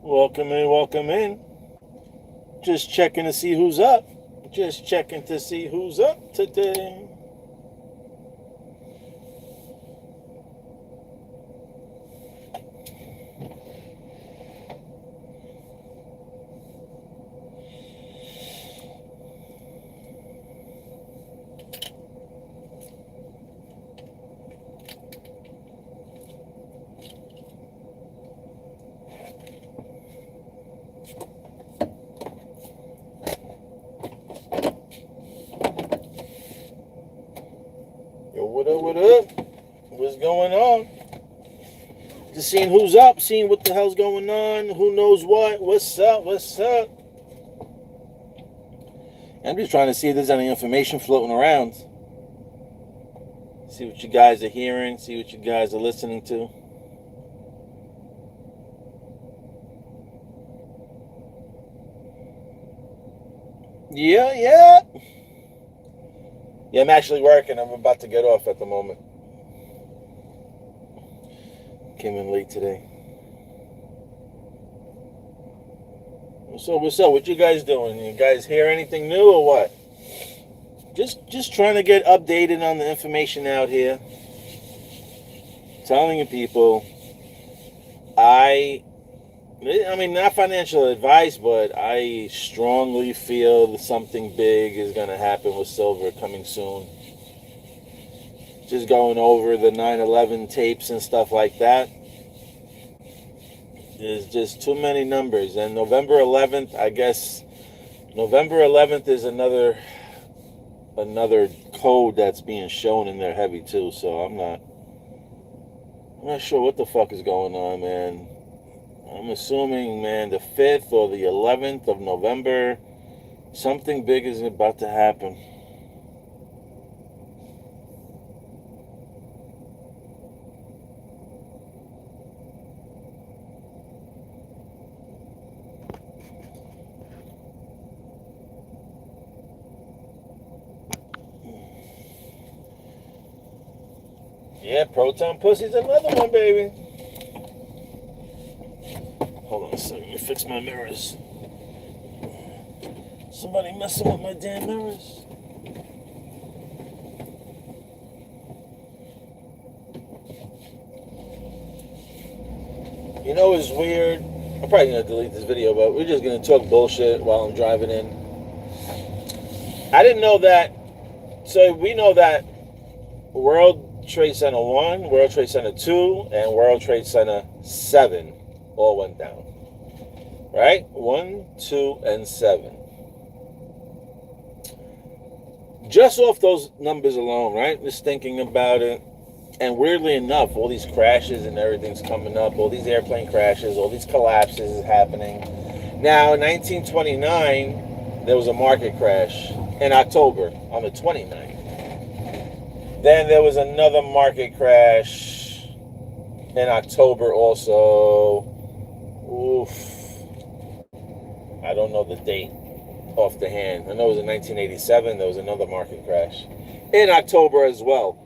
Welcome in, welcome in. Just checking to see who's up. Just checking to see who's up today. Yo, what up, what up? What's going on? Just seeing who's up, seeing what the hell's going on, who knows what, what's up, what's up. I'm just trying to see if there's any information floating around. See what you guys are hearing, see what you guys are listening to. Yeah. Yeah, I'm actually working. I'm about to get off at the moment. Came in late today. What's up? What you guys doing? You guys hear anything new or what? Just trying to get updated on the information out here. Telling you people, I mean, not financial advice, but I strongly feel that something big is going to happen with silver coming soon. Just going over the 9/11 tapes and stuff like that. There's just too many numbers. And November 11th, I guess, November 11th is another code that's being shown in there heavy too. So I'm not sure what the fuck is going on, man. I'm assuming, man, the 5th or the 11th of November, something big is about to happen. Yeah, Proton Pussy's another one, baby. Hold on a second, let me fix my mirrors. Somebody messing with my damn mirrors. You know, it's weird. I'm probably gonna delete this video, but we're just gonna talk bullshit while I'm driving in. I didn't know that. So we know that World Trade Center 1, World Trade Center 2, and World Trade Center 7 all went down. Right? 1, 2, and 7. Just off those numbers alone, right? Just thinking about it. And weirdly enough, all these crashes and everything's coming up, all these airplane crashes, all these collapses is happening. Now, in 1929, there was a market crash in October on the 29th. Then there was another market crash in October also. Oof. I don't know the date off the hand. I know it was in 1987. There was another market crash in October as well.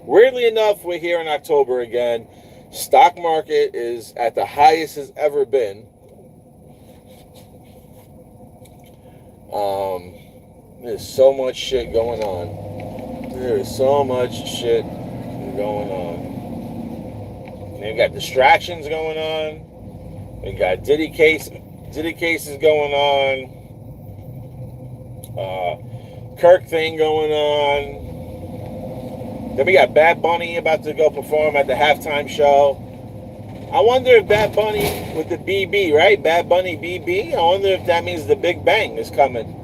Weirdly enough, we're here in October again. Stock market is at the highest it's ever been. There's so much shit going on. There is so much shit going on. We got distractions going on. We got Diddy cases going on. Kirk thing going on. Then we got Bad Bunny about to go perform at the halftime show. I wonder if Bad Bunny with the BB, right? Bad Bunny BB. I wonder if that means the Big Bang is coming.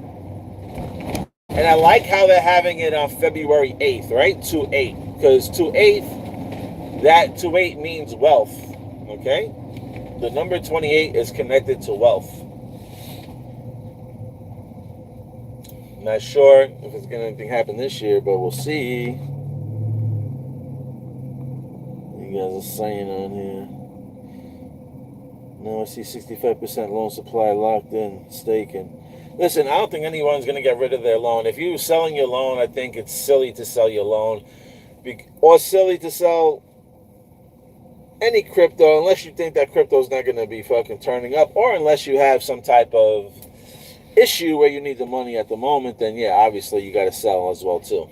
And I like how they're having it on February 8th, right? 2/8. Because 2/8, that 2/8 means wealth. Okay? The number 28 is connected to wealth. Not sure if it's going to happen this year, but we'll see. You guys are saying on here. No, I see 65% loan supply locked in, staking. Listen, I don't think anyone's going to get rid of their loan. If you're selling your loan, I think it's silly to sell your loan. Or silly to sell any crypto, unless you think that crypto is not going to be fucking turning up, or unless you have some type of issue where you need the money at the moment, then yeah, obviously you got to sell as well too.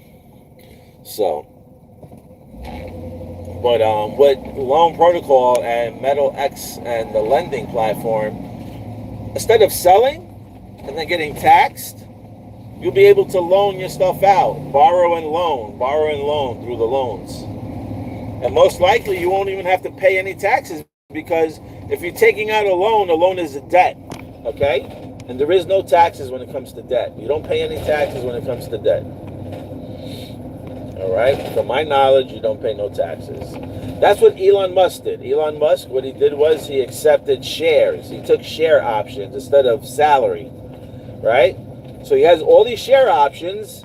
So, but with Loan Protocol and Metal X and the lending platform, instead of selling and then getting taxed, you'll be able to loan your stuff out, borrow and loan through the loans. And most likely you won't even have to pay any taxes, because if you're taking out a loan is a debt, okay? And there is no taxes when it comes to debt. You don't pay any taxes when it comes to debt. All right? From my knowledge, you don't pay no taxes. That's what Elon Musk did. Elon Musk, what he did was he accepted shares. He took share options instead of salary, right? So he has all these share options,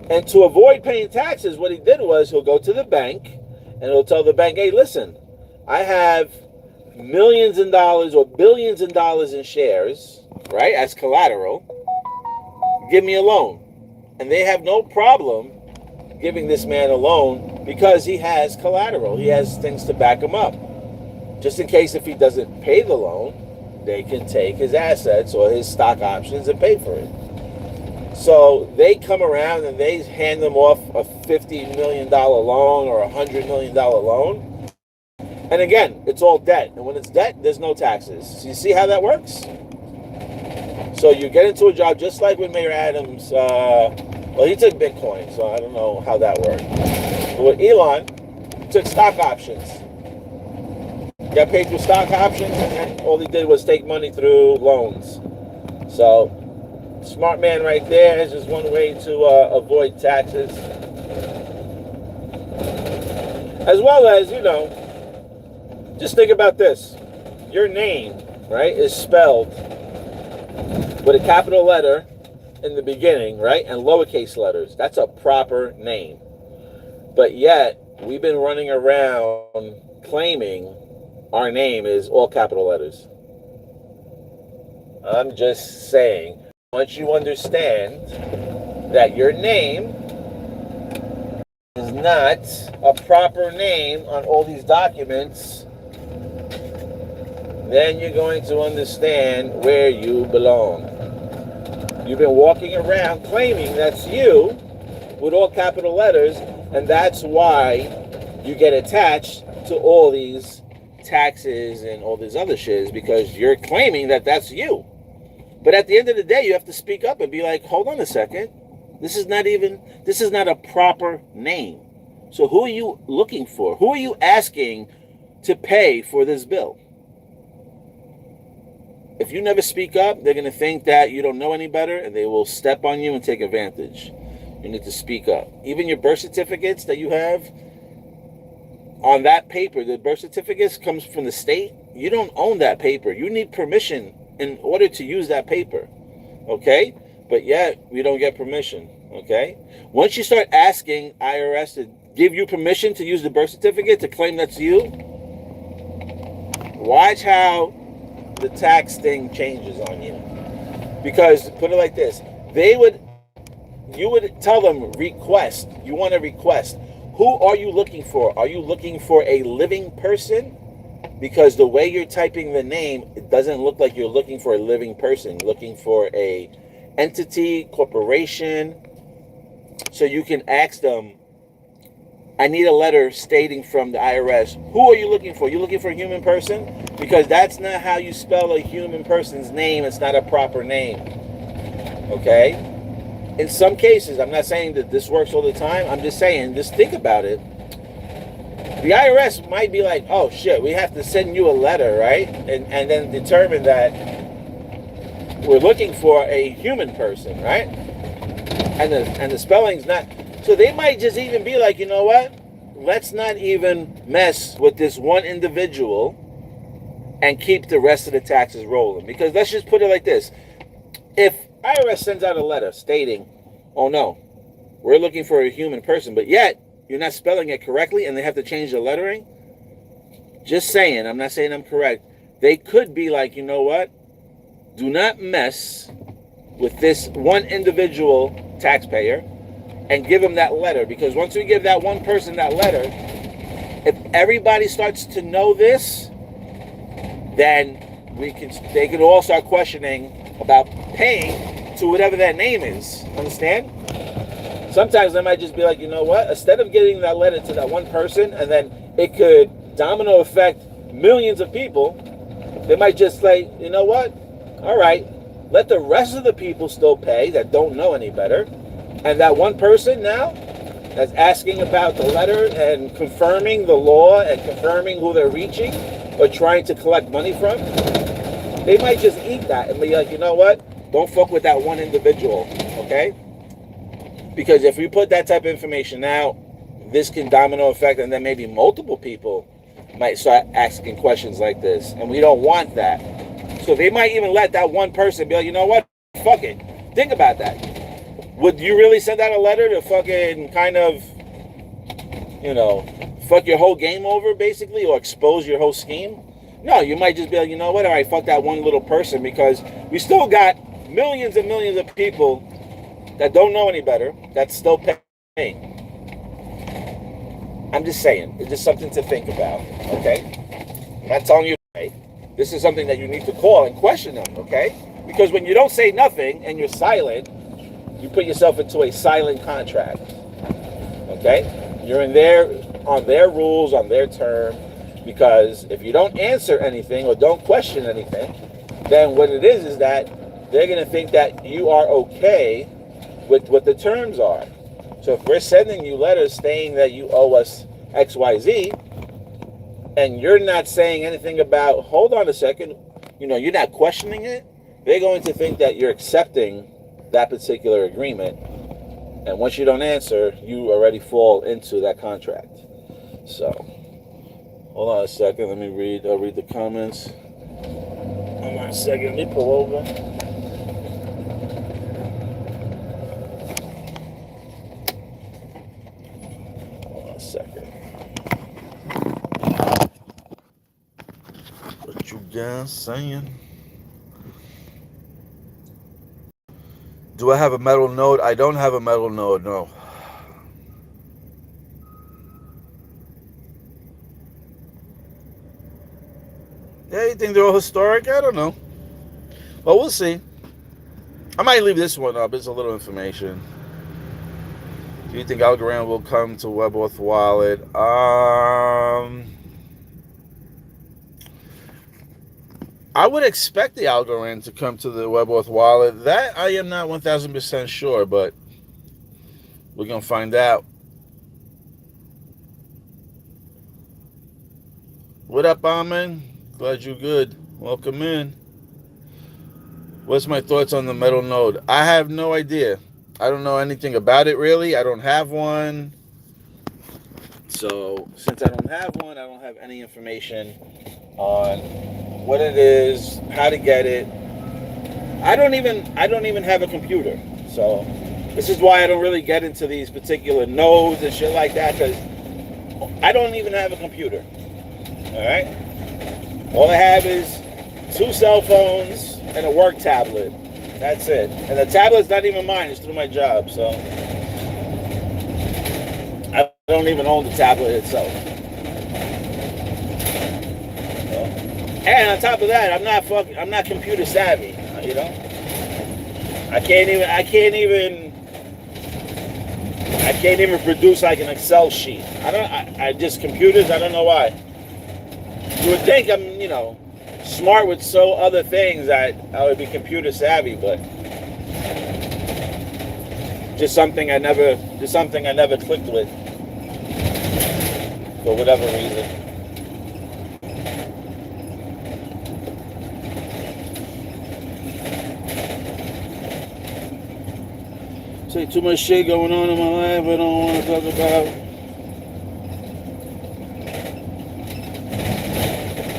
and to avoid paying taxes, what he did was he'll go to the bank and he'll tell the bank, hey, listen, I have millions in dollars or billions in dollars in shares, right, as collateral. Give me a loan. And they have no problem giving this man a loan because he has collateral. He has things to back him up. Just in case if he doesn't pay the loan, they can take his assets or his stock options and pay for it. So they come around and they hand them off a $50 million loan or a $100 million loan. And again, it's all debt. And when it's debt, there's no taxes. So you see how that works? So you get into a job just like with Mayor Adams. Well, he took Bitcoin, so I don't know how that worked. But with Elon, he took stock options. Got paid through stock options, and all he did was take money through loans. So, smart man right there. Is just one way to avoid taxes. As well as, you know, just think about this. Your name, right, is spelled with a capital letter in the beginning, right, and lowercase letters. That's a proper name. But yet, we've been running around claiming our name is all capital letters. I'm just saying, once you understand that your name is not a proper name on all these documents, then you're going to understand where you belong. You've been walking around claiming that's you with all capital letters, and that's why you get attached to all these taxes and all these other shit, because you're claiming that that's you. But at the end of the day, you have to speak up and be like, hold on a second. This is not a proper name. So who are you looking for? Who are you asking to pay for this bill? If you never speak up, they're going to think that you don't know any better, and they will step on you and take advantage. You need to speak up. Even your birth certificates that you have, on that paper, the birth certificates comes from the state. You don't own that paper. You need permission in order to use that paper, okay? But yet, we don't get permission, okay? Once you start asking IRS to give you permission to use the birth certificate to claim that's you, watch how the tax thing changes on you. Because, put it like this, you would tell them, request. You want to request. Who are you looking for? Are you looking for a living person? Because the way you're typing the name, it doesn't look like you're looking for a living person. You're looking for a entity, corporation. So you can ask them, I need a letter stating from the IRS, who are you looking for? You looking for a human person? Because that's not how you spell a human person's name. It's not a proper name. Okay? In some cases, I'm not saying that this works all the time. I'm just saying, just think about it. The IRS might be like, oh shit, we have to send you a letter, right? And then determine that we're looking for a human person, right? And the spelling's not. So they might just even be like, you know what? Let's not even mess with this one individual and keep the rest of the taxes rolling. Because let's just put it like this. If IRS sends out a letter stating, oh no, we're looking for a human person, but yet you're not spelling it correctly and they have to change the lettering. Just saying, I'm not saying I'm correct. They could be like, you know what? Do not mess with this one individual taxpayer and give them that letter. Because once we give that one person that letter, If everybody starts to know this, then they can all start questioning about paying to whatever that name is. Understand? Sometimes they might just be like, you know what? Instead of getting that letter to that one person, and then it could domino affect millions of people, they might just say, you know what? All right, let the rest of the people still pay that don't know any better, and that one person now that's asking about the letter and confirming the law and confirming who they're reaching or trying to collect money from, they might just eat that and be like, you know what? Don't fuck with that one individual, okay? Because if we put that type of information out, this can domino effect, and then maybe multiple people might start asking questions like this, and we don't want that. So they might even let that one person be like, you know what? Fuck it. Think about that. Would you really send out a letter to fucking kind of, fuck your whole game over, basically, or expose your whole scheme? No, you might just be like, you know what? All right, fuck that one little person, because we still got millions and millions of people that don't know any better that's still paying. I'm just saying, it's just something to think about, okay? I'm not telling you to pay. This is something that you need to call and question them, okay? Because when you don't say nothing and you're silent, you put yourself into a silent contract, okay? You're on their rules, on their term, because if you don't answer anything or don't question anything, then what it is that they're going to think that you are okay with what the terms are. So if we're sending you letters saying that you owe us XYZ, and you're not saying anything about, hold on a second, you're not questioning it, they're going to think that you're accepting that particular agreement. And once you don't answer, you already fall into that contract. So, hold on a second, let me read. I'll read the comments. Hold on a second, let me pull over. What you guys saying? Do I have a metal node? I don't have a metal node, no. Yeah, you think they're all historic? I don't know. Well, we'll see. I might leave this one up. It's a little information. Do you think Algorand will come to WebAuth Wallet? I would expect the Algorand to come to the WebAuth Wallet. That I am not 1,000% sure, but we're going to find out. What up, Amen? Glad you're good. Welcome in. What's my thoughts on the metal node? I have no idea. I don't know anything about it, really. I don't have one. So, since I don't have one, I don't have any information on what it is, how to get it. I don't even have a computer. So, this is why I don't really get into these particular nodes and shit like that, because I don't even have a computer. All right? All I have is 2 cell phones and a work tablet. That's it. And the tablet's not even mine. It's through my job. So I don't even own the tablet itself. And on top of that, I'm not computer savvy. I can't even produce like an Excel sheet. I just computers. I don't know why. You would think I'm smart with other things that I would be computer savvy, but just something I never clicked with for whatever reason. Say too much shit going on in my life I don't want to talk about.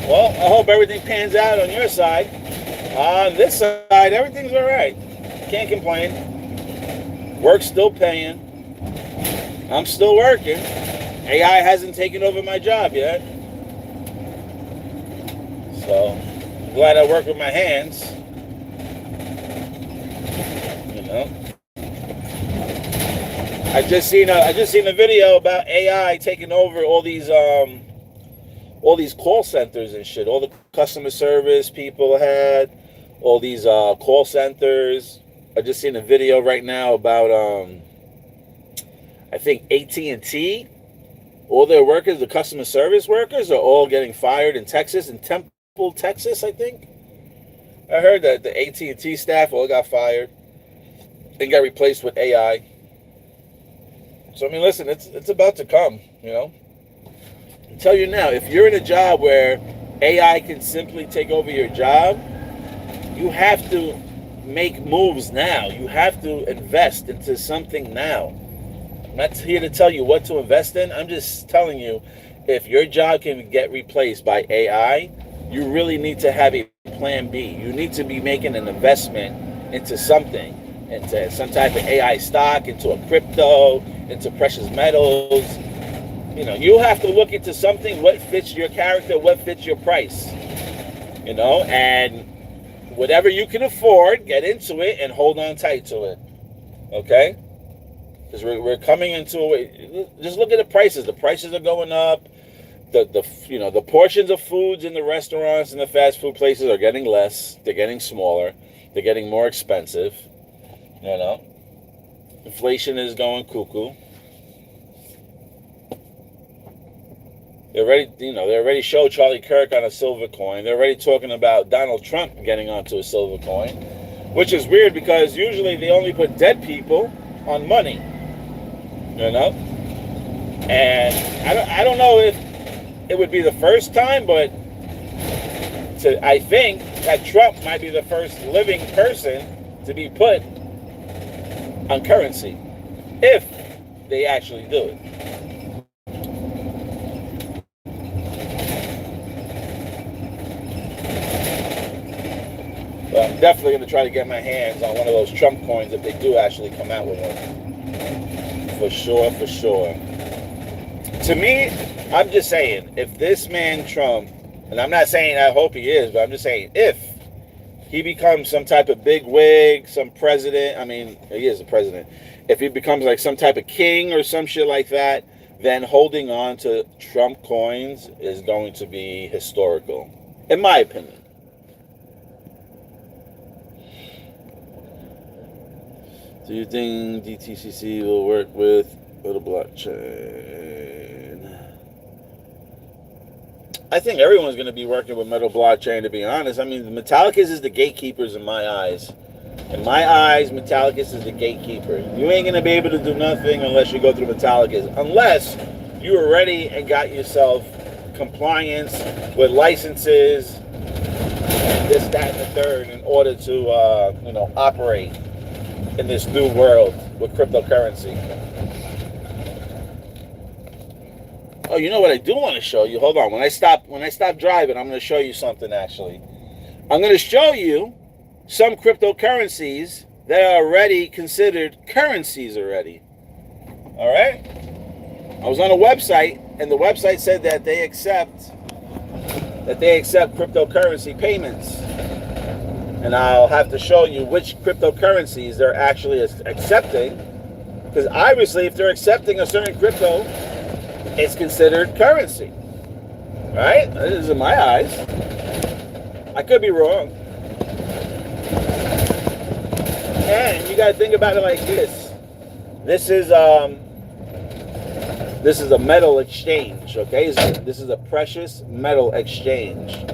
Well, I hope everything pans out on your side. On this side, everything's all right. Can't complain. Work's still paying. I'm still working. AI hasn't taken over my job yet. So, I'm glad I work with my hands. I just seen a video about AI taking over all these call centers and shit. All the customer service people had, all these call centers. I just seen a video right now about I think AT&T. All their workers, the customer service workers, are all getting fired in Texas, in Temple, Texas, I think. I heard that the AT&T staff all got fired and got replaced with AI. So I mean, listen, it's about to come, you know. I tell you now, if you're in a job where AI can simply take over your job, you have to make moves now. You have to invest into something now. I'm not here to tell you what to invest in. I'm just telling you, if your job can get replaced by AI, you really need to have a plan B. You need to be making an investment into something, into some type of AI stock, into a crypto, into precious metals. You know, you have to look into something, what fits your character, what fits your price. You know, and whatever you can afford, get into it and hold on tight to it. Okay? Because we're coming into it. Just look at the prices. The prices are going up. The portions of foods in the restaurants and the fast food places are getting less. They're getting smaller. They're getting more expensive. You know, inflation is going cuckoo. They already showed Charlie Kirk on a silver coin. They're already talking about Donald Trump getting onto a silver coin, which is weird because usually they only put dead people on money. You know, and I don't know if it would be the first time, but I think that Trump might be the first living person to be put on currency, if they actually do it. But I'm definitely going to try to get my hands on one of those Trump coins if they do actually come out with one. For sure. To me, I'm just saying, if this man Trump, and I'm not saying I hope he is, but I'm just saying, if he becomes some type of big wig, some president, I mean, he is a president, if he becomes like some type of king or some shit like that, then holding on to Trump coins is going to be historical, in my opinion. Do you think DTCC will work with the blockchain? I think everyone's going to be working with Metal Blockchain, to be honest. I mean, Metallicus is the gatekeepers in my eyes. In my eyes, Metallicus is the gatekeeper. You ain't going to be able to do nothing unless you go through Metallicus. Unless you are ready and got yourself compliance with licenses, and this, that, and the third in order to, operate in this new world with cryptocurrency. Oh, you know what I do want to show you? Hold on. When I stop driving, I'm going to show you something, actually. I'm going to show you some cryptocurrencies that are already considered currencies already. All right? I was on a website, and the website said that they accept cryptocurrency payments. And I'll have to show you which cryptocurrencies they're actually accepting. Because obviously, if they're accepting a certain crypto, it's considered currency. Right? This is in my eyes. I could be wrong. And you got to think about it like this. This is a metal exchange, okay? This is a precious metal exchange.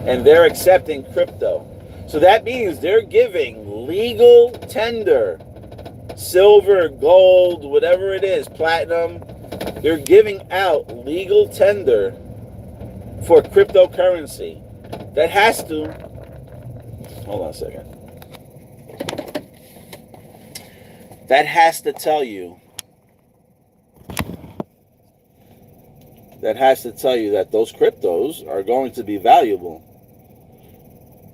And they're accepting crypto. So that means they're giving legal tender, silver, gold, whatever it is, platinum. They're giving out legal tender for cryptocurrency. That has to, hold on a second. That has to tell you that those cryptos are going to be valuable.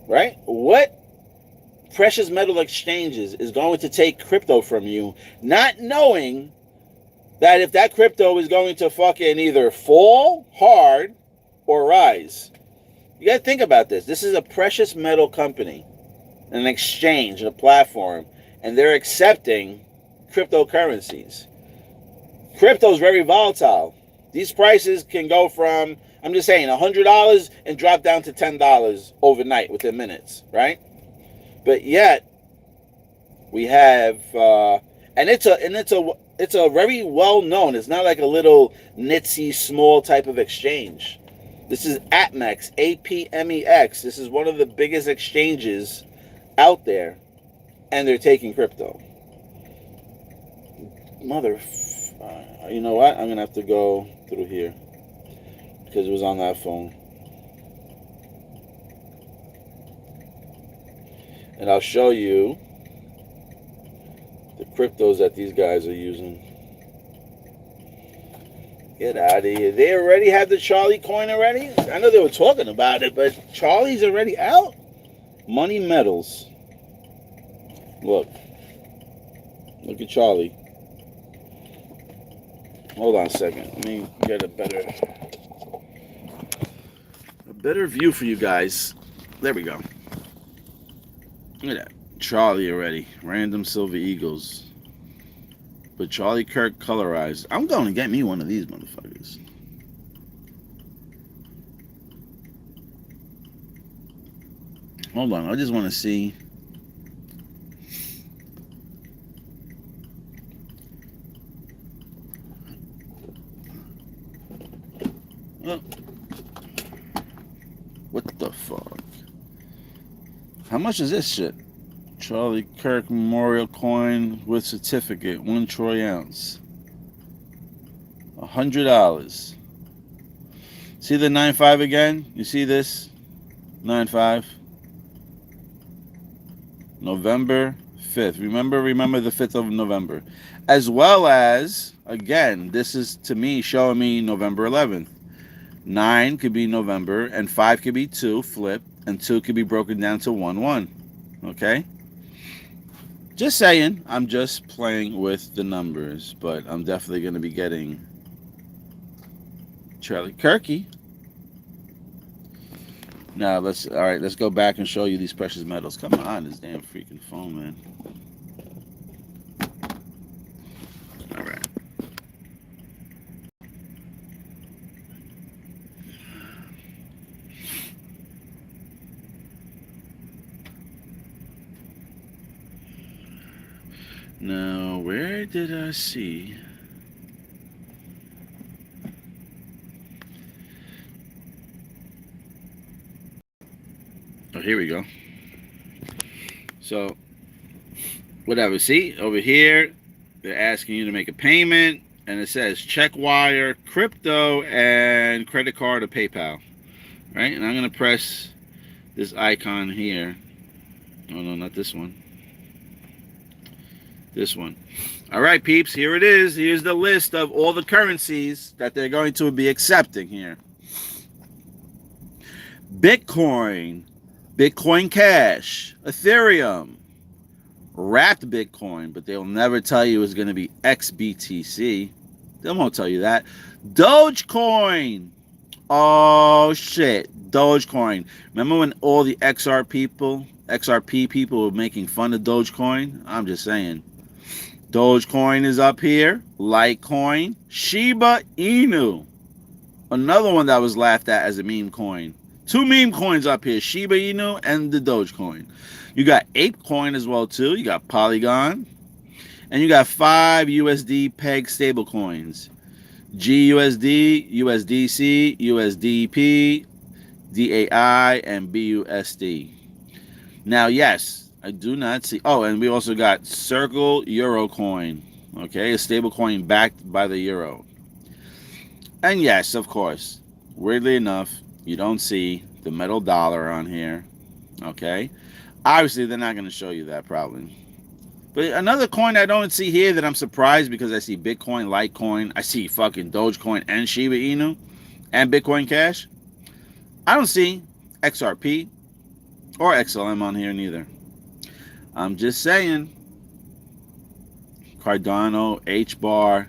Right? What precious metal exchanges is going to take crypto from you, not knowing that if that crypto is going to fucking either fall hard or rise? You got to think about this. This is a precious metal company, an exchange, a platform, and they're accepting cryptocurrencies. Crypto is very volatile. These prices can go from, I'm just saying, $100 and drop down to $10 overnight within minutes, right? But yet we have, and it's a very well known. It's not like a little nitsy small type of exchange. This is APMEX, APMEX. This is one of the biggest exchanges out there, and they're taking crypto. You know what? I'm gonna have to go through here because it was on that phone, and I'll show you the cryptos that these guys are using. Get out of here. They already have the Charlie coin already? I know they were talking about it, but Charlie's already out? Money Metals. Look at Charlie. Hold on a second. Let me get a better view for you guys. There we go. Look at that. Charlie already. Random Silver Eagles. But Charlie Kirk colorized. I'm going to get me one of these motherfuckers. Hold on. I just want to see. Oh. What the fuck? How much is this shit? Charlie Kirk Memorial Coin with certificate, 1 troy ounce. $100. See the 9.5 again? You see this? 9.5. November 5th. Remember the 5th of November. As well as, again, this is to me showing me November 11th. 9 could be November, and 5 could be 2, flip, and 2 could be broken down to 1-1. Okay? Just saying, I'm just playing with the numbers, but I'm definitely going to be getting Charlie Kirky. Now, let's go back and show you these precious metals. Come on, this damn freaking phone, man. All right. Now, where did I see? Oh, here we go. So, whatever. See, over here, they're asking you to make a payment, and it says check wire, crypto, and credit card or PayPal. Right? And I'm going to press this icon here. Oh, no, not this one. This one. All right, peeps, here it is. Here's the list of all the currencies that they're going to be accepting here. Bitcoin, Bitcoin Cash, Ethereum, wrapped Bitcoin, but they'll never tell you it's going to be XBTC. They won't tell you that. Dogecoin. Oh, shit. Dogecoin. Remember when all the XRP people were making fun of Dogecoin? I'm just saying. Dogecoin is up here. Litecoin. Shiba Inu. Another one that was laughed at as a meme coin. 2 meme coins up here. Shiba Inu and the Dogecoin. You got ApeCoin as well, too. You got Polygon. And you got 5 USD peg stable coins. GUSD, USDC, USDP, DAI, and BUSD. Now, yes, I do not see. Oh, and we also got Circle Euro Coin. Okay, a stable coin backed by the euro. And yes, of course, weirdly enough, you don't see the metal dollar on here. Okay, obviously they're not going to show you that probably. But another coin I don't see here that I'm surprised because I see Bitcoin, Litecoin, I see fucking Dogecoin and Shiba Inu and Bitcoin Cash. I don't see XRP or XLM on here neither. I'm just saying. Cardano, HBAR,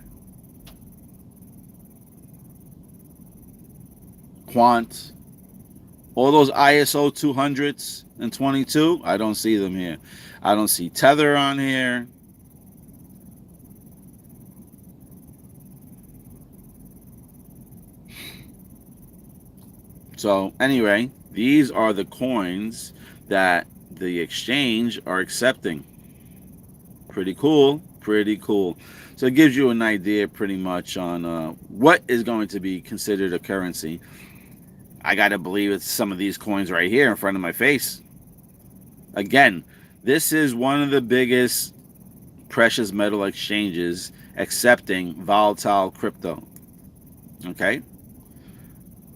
Quant, all those ISO 200s and 22, I don't see them here. I don't see Tether on here. So anyway, these are the coins that the exchange are accepting. Pretty cool. Pretty cool. So it gives you an idea pretty much on what is going to be considered a currency. I got to believe it's some of these coins right here in front of my face. Again, this is one of the biggest precious metal exchanges accepting volatile crypto. Okay?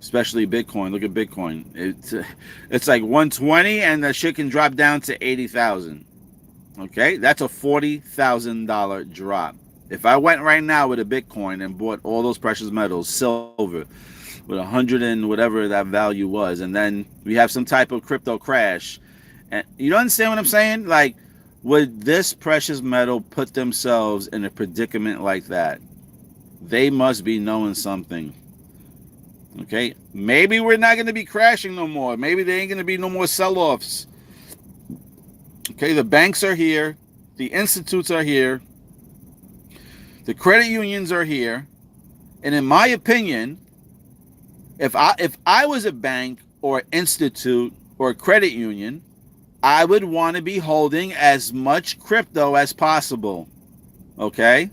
Especially Bitcoin. Look at Bitcoin. It's like 120 and that shit can drop down to 80,000. Okay? That's a $40,000 drop. If I went right now with a Bitcoin and bought all those precious metals, silver, with 100 and whatever that value was, and then we have some type of crypto crash, and you understand what I'm saying? Like, would this precious metal put themselves in a predicament like that? They must be knowing something. Okay? Maybe we're not going to be crashing no more. Maybe there ain't going to be no more sell-offs. Okay, the banks are here. The institutes are here. The credit unions are here. And in my opinion, if I was a bank or institute or a credit union, I would want to be holding as much crypto as possible. Okay?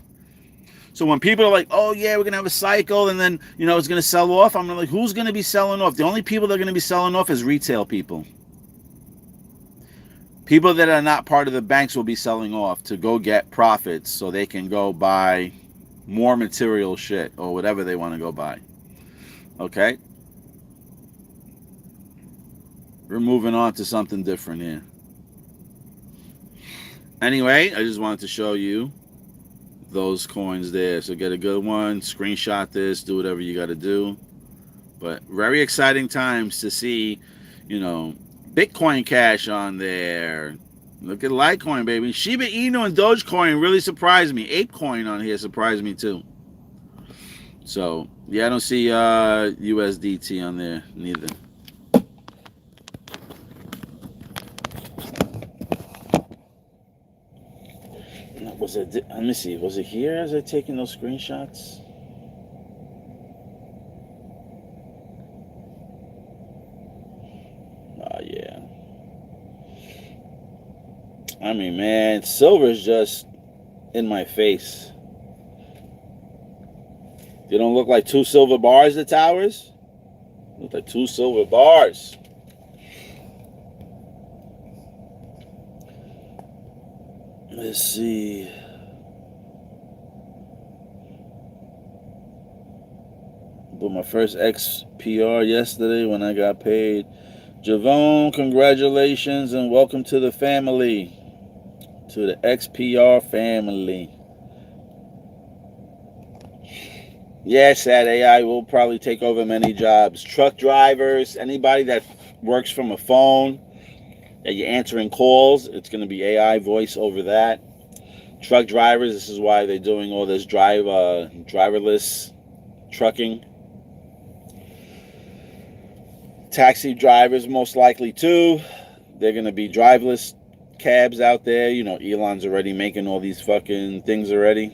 So when people are like, oh yeah, we're going to have a cycle and then, it's going to sell off, I'm like, who's going to be selling off? The only people that are going to be selling off is retail people. People that are not part of the banks will be selling off to go get profits so they can go buy more material shit or whatever they want to go buy. Okay? We're moving on to something different here. Anyway, I just wanted to show you those coins there. So get a good one, screenshot this, do whatever you got to do. But very exciting times to see, Bitcoin Cash on there. Look at Litecoin, baby. Shiba Inu and Dogecoin really surprised me. ApeCoin on here surprised me too. So, yeah, I don't see USDT on there neither. Let me see. Was it here as I taking those screenshots? Oh, yeah. I mean, man, silver's just in my face. They don't look like two silver bars, the towers? Look like two silver bars. Let's see. But my first XPR yesterday when I got paid. Javon, congratulations and welcome to the family. To the XPR family. Yes, that AI will probably take over many jobs. Truck drivers, anybody that works from a phone, that you're answering calls, it's going to be AI voice over that. Truck drivers, this is why they're doing all this driverless trucking. Taxi drivers, most likely too. They're going to be driverless cabs out there. Elon's already making all these fucking things already.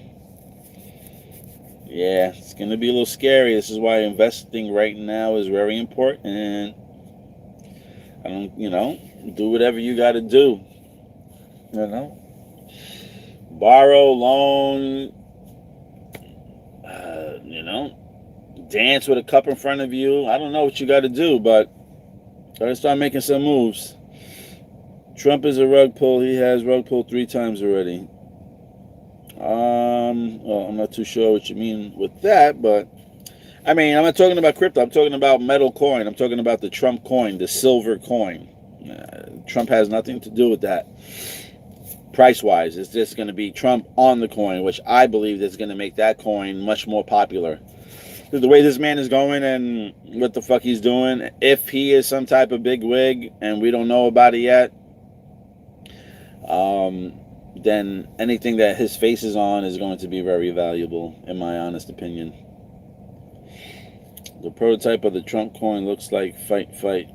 Yeah, it's going to be a little scary. This is why investing right now is very important. I don't, do whatever you got to do. Borrow, loan, dance with a cup in front of you. I don't know what you got to do, but gotta start making some moves. Trump is a rug pull. He has rug pulled 3 times already. Well, I'm not too sure what you mean with that, but I mean, I'm not talking about crypto. I'm talking about metal coin. I'm talking about the Trump coin, the silver coin. Trump has nothing to do with that. Price-wise, it's just going to be Trump on the coin, which I believe is going to make that coin much more popular. The way this man is going and what the fuck he's doing, if he is some type of big wig and we don't know about it yet, then anything that his face is on is going to be very valuable, in my honest opinion. The prototype of the Trump coin looks like fight,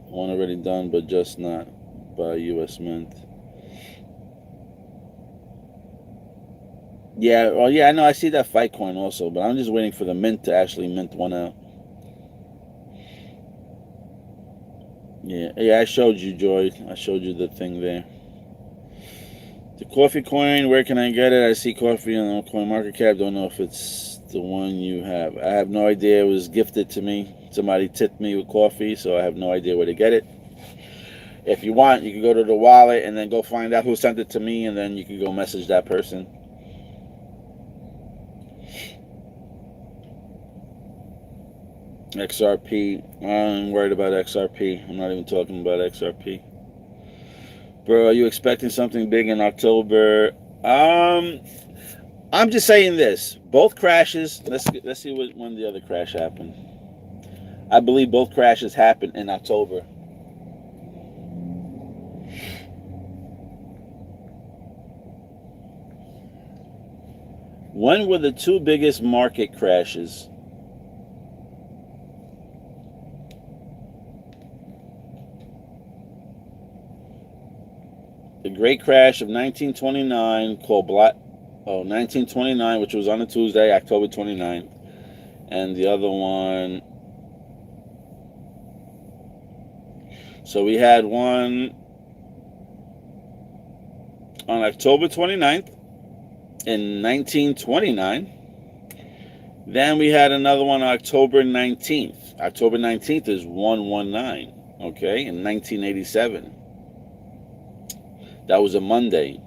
one already done, but just not by U.S. Mint. Yeah, well, yeah, I know, I see that fight coin also, but I'm just waiting for the mint to actually mint one out. Yeah, I showed you, Joy. I showed you the thing there. The coffee coin, where can I get it? I see coffee on the coin market cap. Don't know if it's the one you have. I have no idea. It was gifted to me. Somebody tipped me with coffee, so I have no idea where to get it. If you want, you can go to the wallet and then go find out who sent it to me, and then you can go message that person. XRP. I'm worried about XRP. I'm not even talking about XRP. Bro, are you expecting something big in October? I'm just saying this. Both crashes. Let's see when the other crash happened. I believe both crashes happened in October. When were the two biggest market crashes? The Great Crash of 1929, called 1929, which was on a Tuesday, October 29th. And the other one... So we had one on October 29th in 1929. Then we had another one on October 19th. October 19th is 119, okay, in 1987. That was a Monday.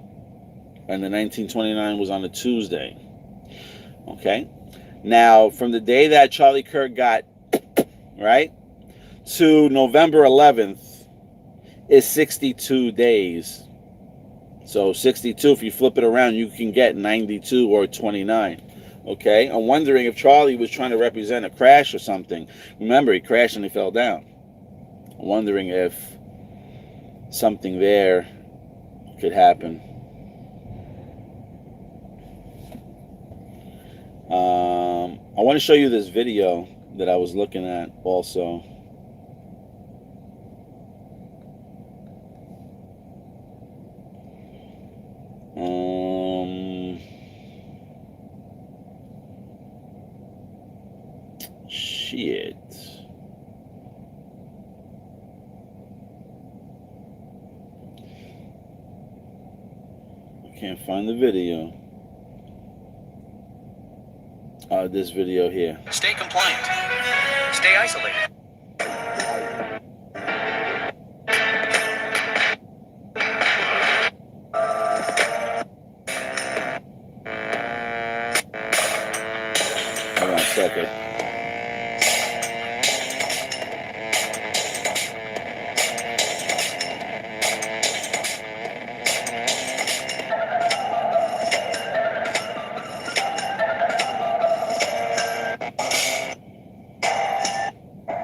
And the 1929 was on a Tuesday. Okay? Now, from the day that Charlie Kirk got, right, to November 11th is 62 days. So 62, if you flip it around, you can get 92 or 29. Okay? I'm wondering if Charlie was trying to represent a crash or something. Remember, he crashed and he fell down. I'm wondering if something there could happen. I want to show you this video that I was looking at also. Shit. I can't find the video. This video here. Stay compliant. Stay isolated. Hold on a second.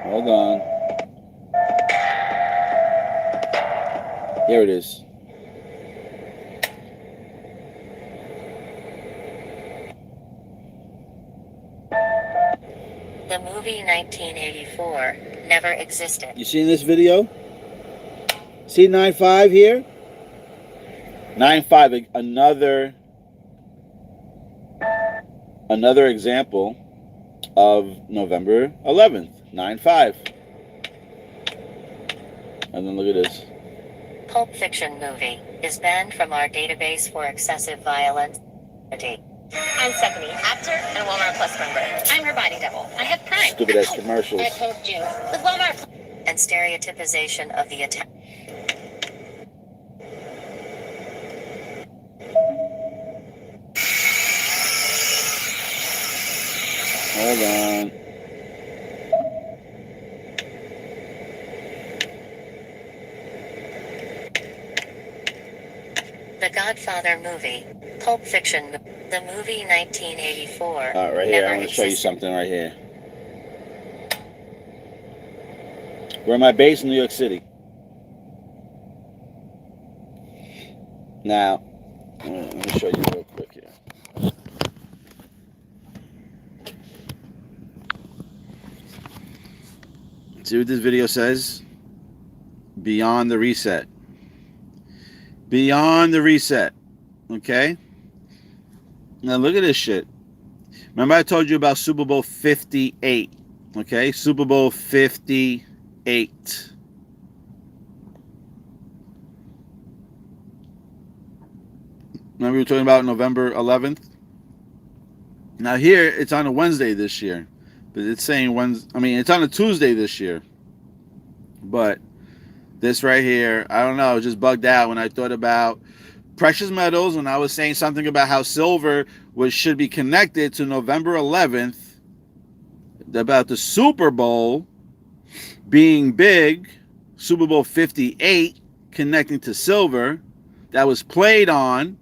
Hold on. Here it is. The movie 1984 never existed. You seen this video? See 9.5 here? 9.5, another example of November 11th. 9.5. And then look at this. Pulp Fiction movie is banned from our database for excessive violence. I'm Stephanie, actor and Walmart Plus member. I'm her body double. I have Prime. Stupid ass commercials. I told you. With Walmart and stereotypization of the attack. Hold on. The Godfather movie, Pulp Fiction, the movie 1984. All right, right here. I want to show you something right here. Where am I based? In New York City. Now, let me show you real quick here. See what this video says? Beyond the reset. Beyond the reset. Okay? Now look at this shit. Remember I told you about Super Bowl 58. Okay? Super Bowl 58. Remember we were talking about November 11th? Now here, it's on a Wednesday this year. But it's saying Wednesday. I mean, it's on a Tuesday this year. But this right here, I don't know, it just bugged out when I thought about precious metals, when I was saying something about how silver should be connected to November 11th, about the Super Bowl being big, Super Bowl 58 connecting to silver, that was played on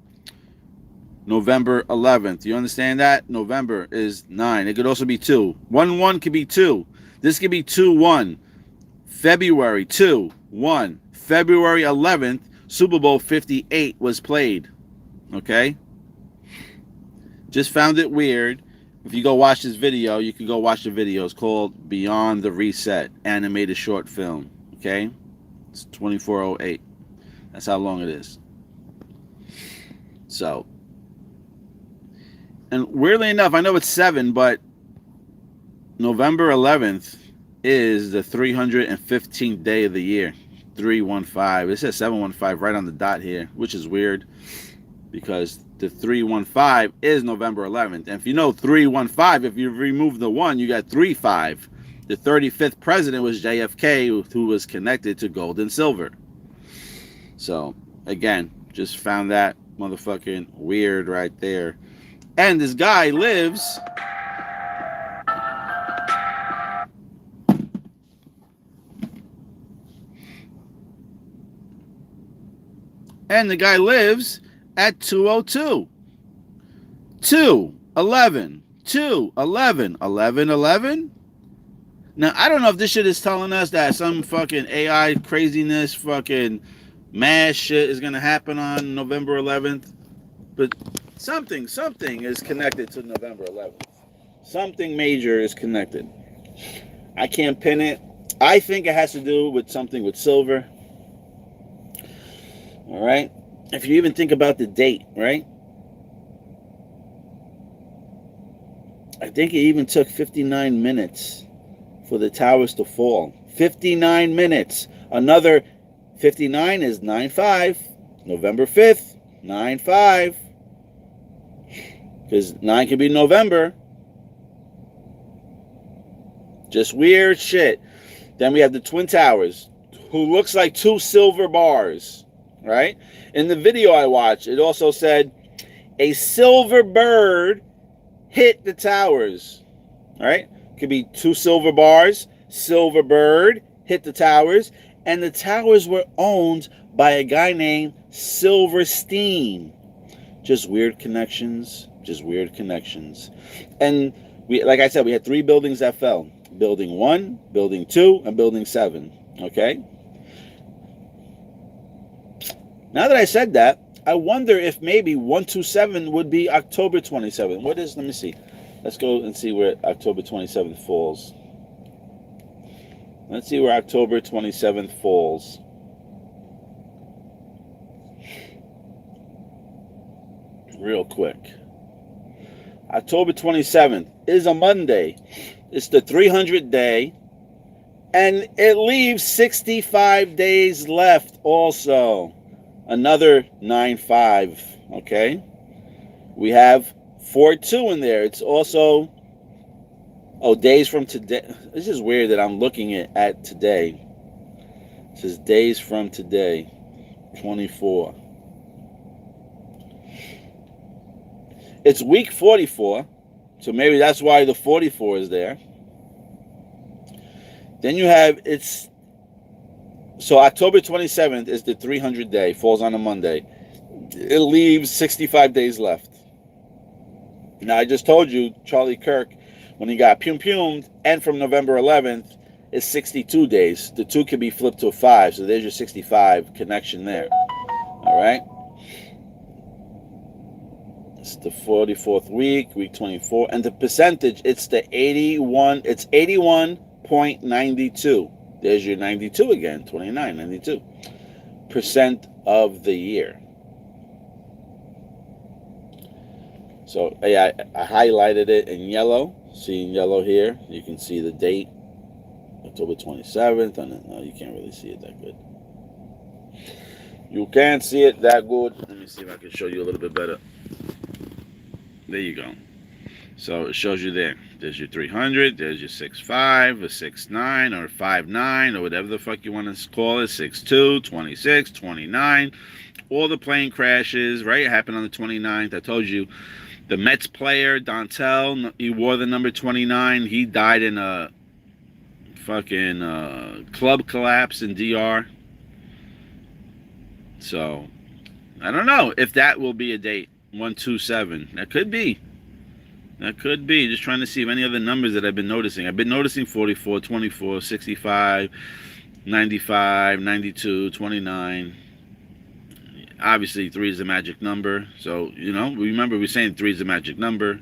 November 11th. You understand that? November is 9. It could also be 2. 1-1 could be 2. This could be 2-1. February 2-1. February 11th, Super Bowl 58 was played. Okay? Just found it weird. If you go watch this video, you can go watch the video. It's called Beyond the Reset, animated short film. Okay? It's 24:08. That's how long it is. So, and weirdly enough, I know it's 7, but November 11th is the 315th day of the year. 315. It says 715 right on the dot here, which is weird because the 315 is November 11th. And if you know 315, if you remove the 1, you got 35. The 35th president was JFK, who was connected to gold and silver. So, again, just found that motherfucking weird right there. And this guy lives... And the guy lives at 202. 211. 211. 1111. Now, I don't know if this shit is telling us that some fucking AI craziness, fucking mass shit is going to happen on November 11th. But something is connected to November 11th. Something major is connected. I can't pin it. I think it has to do with something with silver. All right. If you even think about the date, right? I think it even took 59 minutes for the towers to fall. 59 minutes. Another 59 is 9/5. November 5th, 9/5. Because 9 could be November. Just weird shit. Then we have the Twin Towers, who looks like 2 silver bars. Right? In the video I watched, it also said a silver bird hit the towers. All right? Could be 2 silver bars, silver bird hit the towers, and the towers were owned by a guy named Silverstein. Just weird connections. Just weird connections. And we, like I said, we had 3 buildings that fell. Building 1, Building 2, and Building 7. Okay? Now that I said that, I wonder if maybe 127 would be October 27th. What is, let me see. Let's go and see where October 27th falls. Let's see where October 27th falls. Real quick. October 27th is a Monday. It's the 300th day. And it leaves 65 days left also. Another 9/5, okay? We have 4/2 in there. It's also, days from today. This is weird that I'm looking at today. It says days from today, 24. It's week 44, so maybe that's why the 44 is there. Then you have, so October 27th is the 300th day, falls on a Monday. It leaves 65 days left. Now, I just told you, Charlie Kirk, when he got pumed, and from November 11th, is 62 days. The 2 can be flipped to a 5, so there's your 65 connection there. All right? It's the 44th week, week 24. And the percentage, it's the 81, it's 81.92. There's your 92 again, 29, 92% of the year. So I highlighted it in yellow. See in yellow here, you can see the date, October 27th. And no, you can't really see it that good. You can't see it that good. Let me see if I can show you a little bit better. There you go. So it shows you there. There's your 300. There's your 6.5 or 6.9 or 5.9 or whatever the fuck you want to call it. 6.2, 26, 29. All the plane crashes, right? It happened on the 29th. I told you the Mets player, Dontel, he wore the number 29. He died in a fucking club collapse in DR. So, I don't know if that will be a date. 127. That could be. That could be. Just trying to see if any other numbers that I've been noticing. I've been noticing 44, 24, 65, 95, 92, 29. Obviously, 3 is the magic number. So, you know, remember we're saying 3 is the magic number.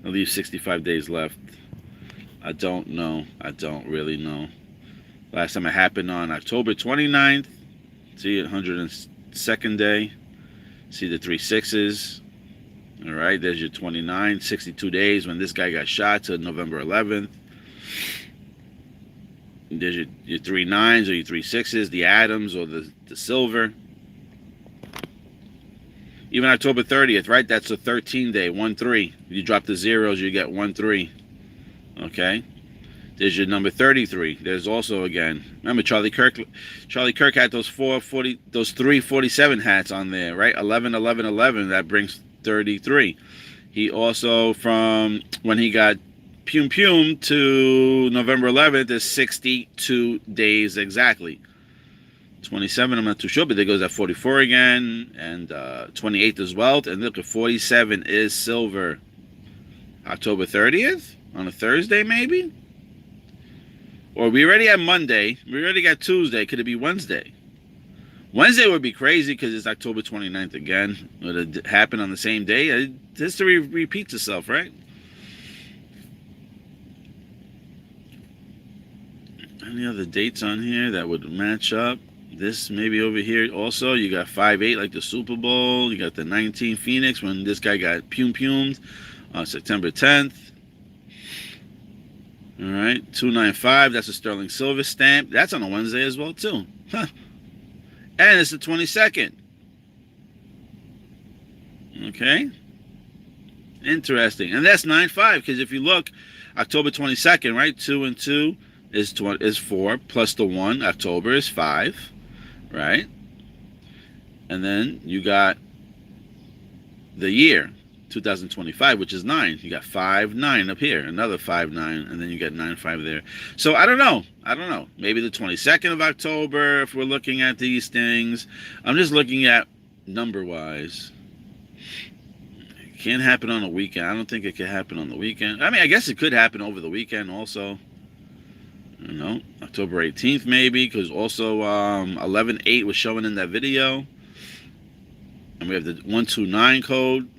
I leave 65 days left. I don't know. I don't really know. Last time it happened on October 29th. See, 102nd day. See the 3 6s. All right, there's your 29, 62 days when this guy got shot to November 11th. There's your 3 9s or your 3 6s, the Adams or the silver. Even October 30th, right? That's a 13 day, 1 3. You drop the zeros, you get 1 3. Okay. There's your number 33. There's also, again, remember Charlie Kirk had those 347 hats on there, right? 11 11 11. That brings 33. He also, from when he got Pum to November 11th, is 62 days exactly. 27, I'm not too sure, but there goes at 44 again, and 28 as well. And look, at 47 is silver. October 30th on a Thursday, maybe. Or we already had Monday. We already got Tuesday. Could it be Wednesday? Wednesday would be crazy because it's October 29th again. Would it happen on the same day? History repeats itself, right? Any other dates on here that would match up? This maybe over here also. You got 5/8 like the Super Bowl. You got the 19 Phoenix when this guy got pumed on September 10th. All right, 295. That's a sterling silver stamp. That's on a Wednesday as well too. Huh. And it's the 22nd. Okay. Interesting. And that's 9/5 because if you look, October 22nd, right? 2 and 2 is 4 plus the 1. October is 5, right? And then you got the year 2025, which is 9. You got 5/9 up here, another 5/9, and then you got 9/5 there. So I don't know. Maybe the 22nd of October if we're looking at these things. I'm just looking at number-wise. It can't happen on a weekend. I don't think it could happen on the weekend. I mean, I guess it could happen over the weekend also. You know, October 18th maybe, because also 11/8 was showing in that video. And we have the 129 code.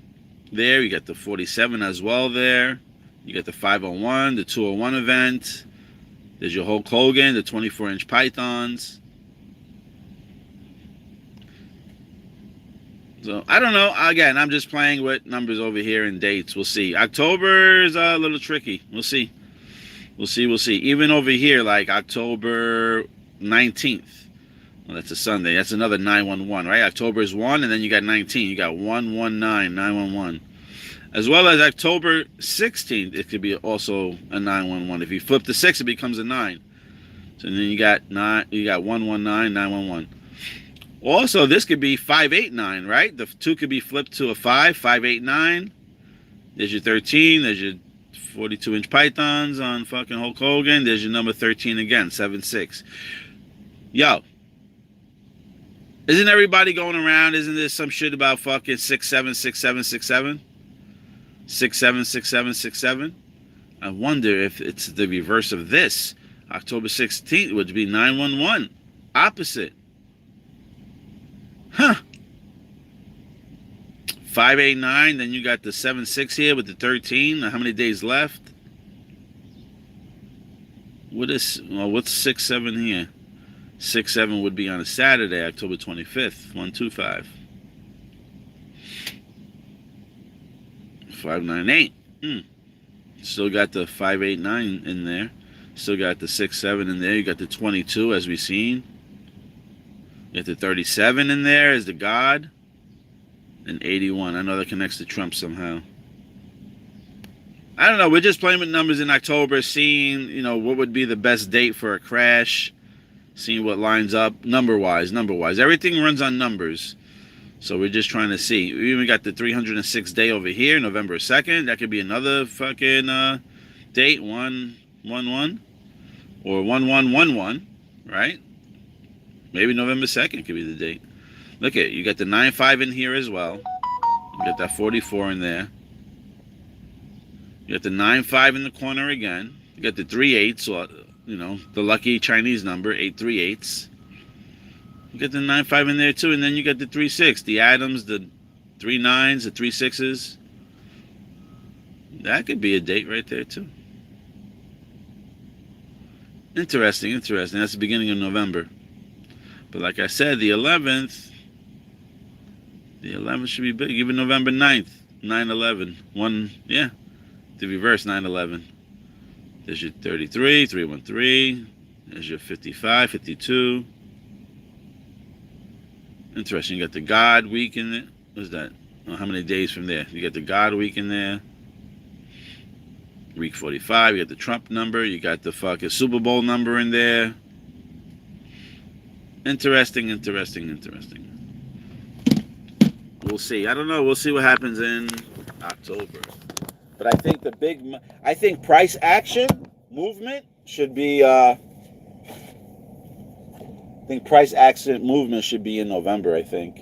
There, you got the 47 as well there. You got the 501, the 201 event. There's your Hulk Hogan, the 24-inch pythons. So, I don't know. Again, I'm just playing with numbers over here and dates. We'll see. October is a little tricky. We'll see. We'll see. Even over here, like October 19th. Well, that's a Sunday. That's another 911, right? October is 1, and then you got 19. You got 119, 911. As well as October 16th, it could be also a 911. If you flip the 6, it becomes a 9. So then you got 119, 911. Also, this could be 589, right? The 2 could be flipped to a 5, 589. There's your 13. There's your 42-inch pythons on fucking Hulk Hogan. There's your number 13 again, 76. Yo. Isn't everybody going around? Isn't there some shit about fucking 67, 67, 67? 67, 67, 67? I wonder if it's the reverse of this. October 16th would be 911. Opposite. Huh. 589, then you got the 76 here with the 13. How many days left? What's 67 here? 67 would be on a Saturday, October 25th, 125. 598. Still got the 589 in there. Still got the 67 in there. You got the 22 as we've seen. You got the 37 in there as the God. and 81. I know that connects to Trump somehow. I don't know. We're just playing with numbers in October, seeing, what would be the best date for a crash, seeing what lines up number-wise. Everything runs on numbers. So we're just trying to see. We even got the 306 day over here, November 2nd. That could be another fucking date, 111 or 1111, right? Maybe November 2nd could be the date. Look at it. You got the 95 in here as well. You got that 44 in there. You got the 95 in the corner again. You got the 38s, so, the lucky Chinese number, 838s. You got the 95 in there too, and then you got the 36, the Adams, the 39s, the 36s. That could be a date right there too. Interesting. That's the beginning of November. But like I said, the 11th should be big. Even November 9th, 9/11. The reverse 9/11. There's your 33, 313. There's your 55, 52. Interesting. You got the God week in there. What's that? Oh, how many days from there? You got the God week in there. Week 45. You got the Trump number. You got the fucking Super Bowl number in there. Interesting. We'll see. I don't know. We'll see what happens in October. But I think price action movement should be. I think price action movement should be in November. I think,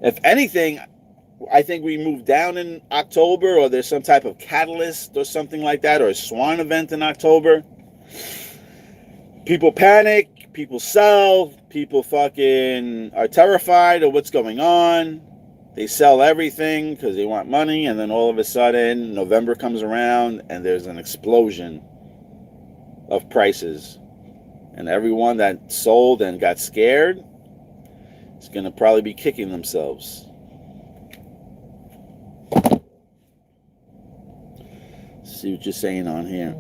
if anything, I think we move down in October, or there's some type of catalyst or something like that, or a swan event in October. People panic, people sell, people fucking are terrified of what's going on. They sell everything because they want money, and then all of a sudden, November comes around, and there's an explosion of prices. And everyone that sold and got scared is going to probably be kicking themselves. See what you're saying on here.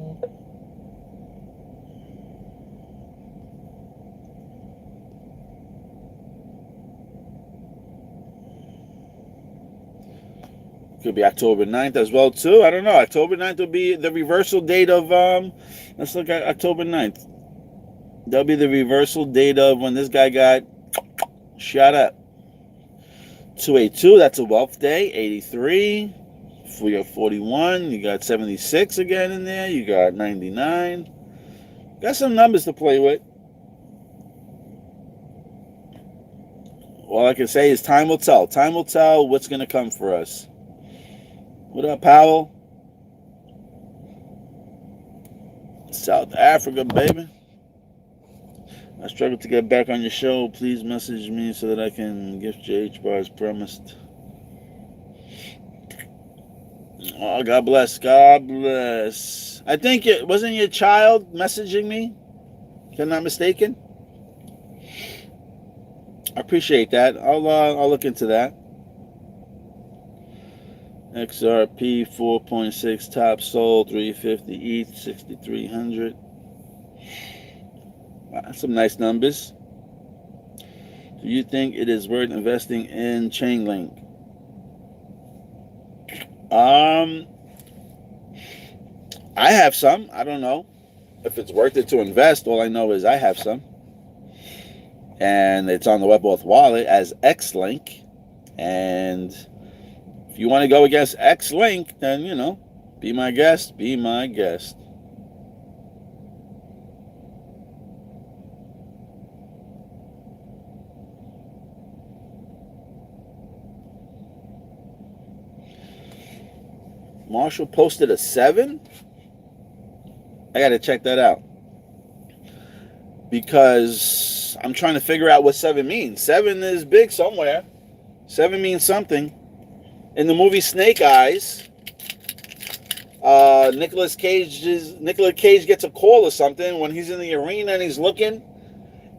Could be October 9th as well, too. I don't know. October 9th will be the reversal date of, let's look at October 9th. That'll be the reversal date of when this guy got shot up. 282, that's a wealth day. 83, you got 41. You got 76 again in there. You got 99. Got some numbers to play with. All I can say is time will tell. Time will tell what's going to come for us. What up, Powell? South Africa, baby. I struggled to get back on your show. Please message me so that I can gift you H-bar as promised. Oh, God bless. God bless. I think it wasn't your child messaging me, if I'm not mistaken. I appreciate that. I'll look into that. XRP 4.6 top sold 350 ETH 6,300. Wow, some nice numbers. Do you think it is worth investing in Chainlink? I have some. I don't know if it's worth it to invest. All I know is I have some, and it's on the WebAuth wallet as Xlink. And if you want to go against Xlink, then, be my guest. Be my guest. Marshall posted a 7? I got to check that out. Because I'm trying to figure out what 7 means. 7 is big somewhere. 7 means something. In the movie Snake Eyes, Nicolas Cage gets a call or something when he's in the arena and he's looking,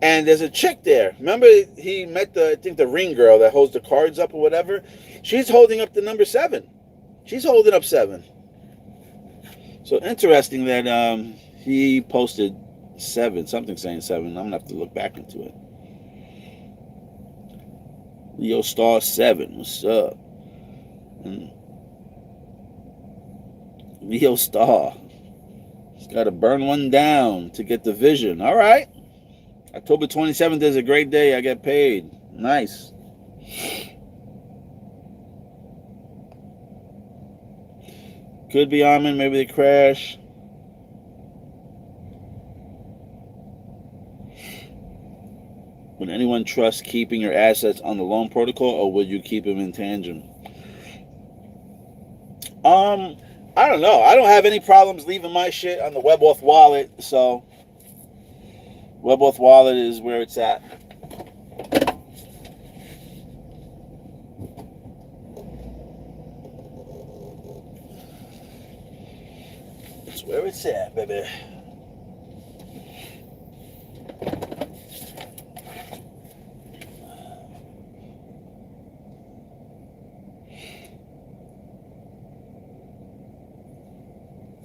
and there's a chick there. Remember, he met the ring girl that holds the cards up or whatever. She's holding up the number 7. She's holding up 7. So interesting that he posted 7, something saying 7. I'm gonna have to look back into it. Leo Star 7, what's up? Leo Star. He's got to burn one down to get the vision. All right. October 27th is a great day. I get paid. Nice. Could be Armin. Maybe they crash. Would anyone trust keeping your assets on the loan protocol, or would you keep them in tangent? I don't know. I don't have any problems leaving my shit on the WebAuth wallet, so WebAuth wallet is where it's at. It's where it's at, baby.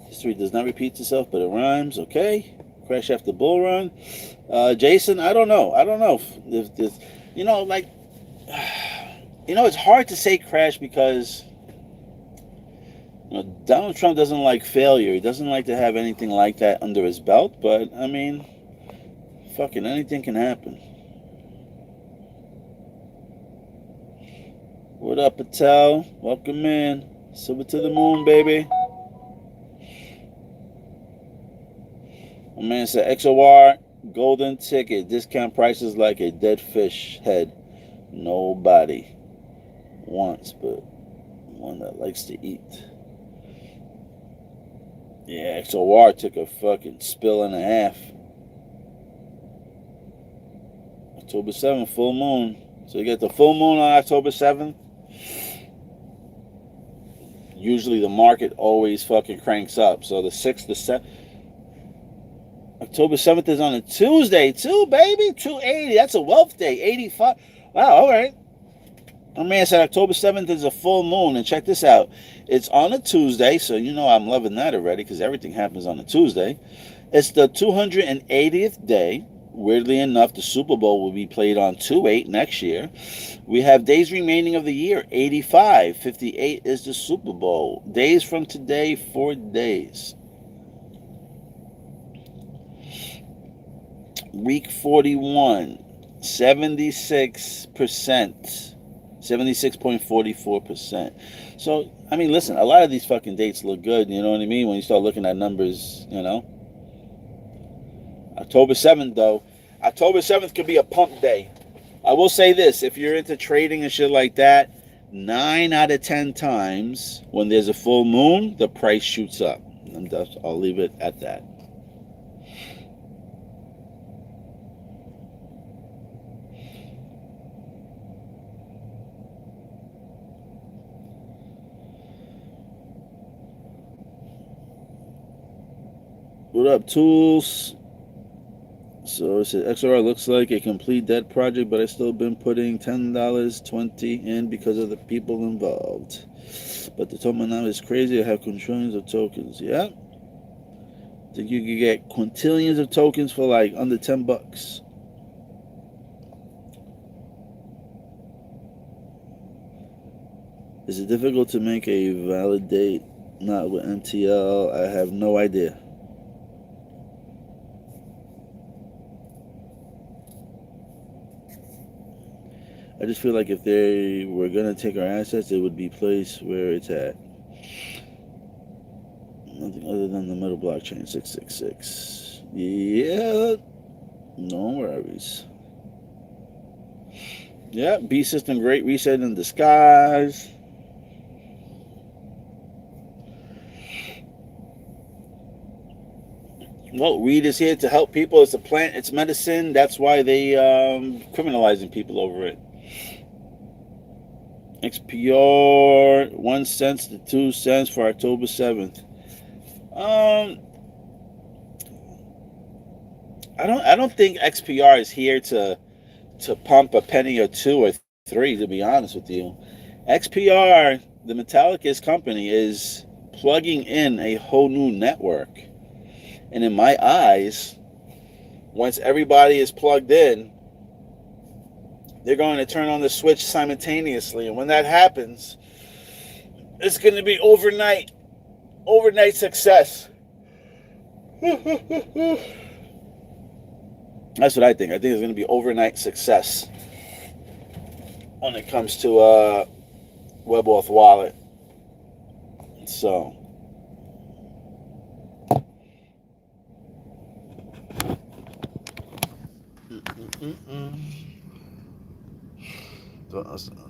History does not repeat itself, but it rhymes. Okay. Crash after bull run. Jason, I don't know. I don't know if this, it's hard to say crash because Donald Trump doesn't like failure. He doesn't like to have anything like that under his belt. But I mean, fucking anything can happen. What up, Patel? Welcome in. Silver to the moon, baby. My man said XOR golden ticket. Discount prices like a dead fish head. Nobody wants, but one that likes to eat. Yeah, XOR took a fucking spill and a half. October 7th, full moon. So you get the full moon on October 7th. Usually the market always fucking cranks up. So the 6th, the 7th. October 7th is on a Tuesday too, baby. 280. That's a wealth day. 85. Wow, all right. My man said October 7th is a full moon. And check this out. It's on a Tuesday, so you know I'm loving that already because everything happens on a Tuesday. It's the 280th day. Weirdly enough, the Super Bowl will be played on 2/8 next year. We have days remaining of the year, 85. 58 is the Super Bowl. Days from today, 4 days. Week 41, 76%, 76.44%. So, I mean, listen, a lot of these fucking dates look good, you know what I mean? When you start looking at numbers, October 7th, though, October 7th could be a pump day. I will say this, if you're into trading and shit like that, 9 out of 10 times when there's a full moon, the price shoots up. And I'll leave it at that. What up, tools? So it says XOR looks like a complete dead project, but I still been putting $10, $20 in because of the people involved. But the total now is crazy. I have quintillions of tokens. Yeah. Think you could get quintillions of tokens for like under $10. Is it difficult to make a validate not with MTL? I have no idea. I just feel like if they were going to take our assets, it would be placed where it's at. Nothing other than the middle blockchain, 666. Yeah, no worries. Yeah, B system, great reset in disguise. Well, weed is here to help people. It's a plant, it's medicine. That's why they criminalizing people over it. XPR 1 cent to 2 cents for October 7th. I don't think XPR is here to pump a penny or two or three, to be honest with you. XPR, the Metallicus company, is plugging in a whole new network. And in my eyes, once everybody is plugged in, they're going to turn on the switch simultaneously. And when that happens, it's going to be overnight success. That's what I think. I think it's going to be overnight success when it comes to WebAuth Wallet. So,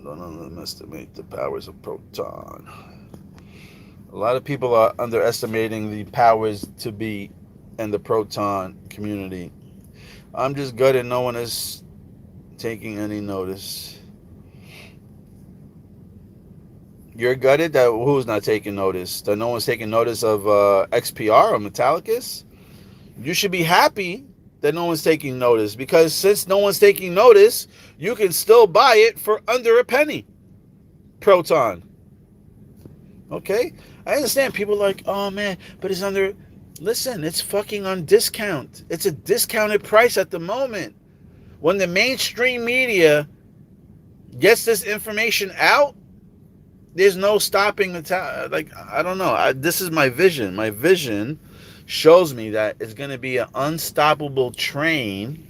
don't underestimate the powers of Proton. A lot of people are underestimating the powers to be in the Proton community. I'm just gutted no one is taking any notice. You're gutted that who's not taking notice? That no one's taking notice of XPR or Metallicus? You should be happy that no one's taking notice, because since no one's taking notice, you can still buy it for under a penny. Proton. Okay? I understand people are like, oh man, but it's under... Listen, it's fucking on discount. It's a discounted price at the moment. When the mainstream media gets this information out, there's no stopping the like, I don't know. This is my vision. My vision shows me that it's going to be an unstoppable train,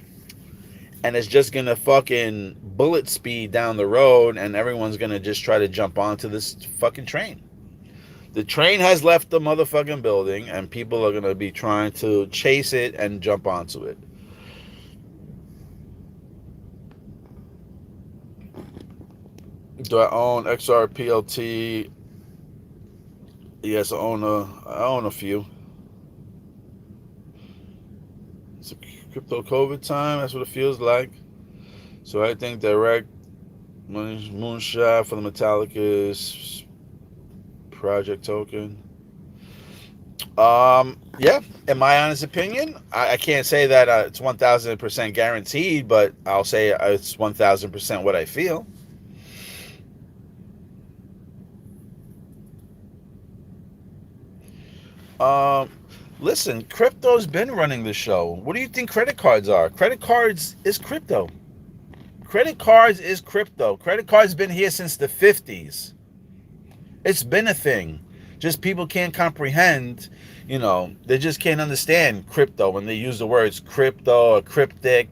and it's just going to fucking bullet speed down the road, and everyone's going to just try to jump onto this fucking train. The train has left the motherfucking building, and people are going to be trying to chase it and jump onto it. Do I own XRPLT? Yes, I own a few. It's a crypto COVID time. That's what it feels like. So I think direct moonshot for the Metallicus project token. Yeah, in my honest opinion, I can't say that it's 1,000% guaranteed, but I'll say it's 1,000% what I feel. Listen, crypto's been running the show. What do you think credit cards are? Credit cards is crypto. Credit cards is crypto. Credit cards been here since the 50s. It's been a thing. Just people can't comprehend, they just can't understand crypto when they use the words crypto or cryptic,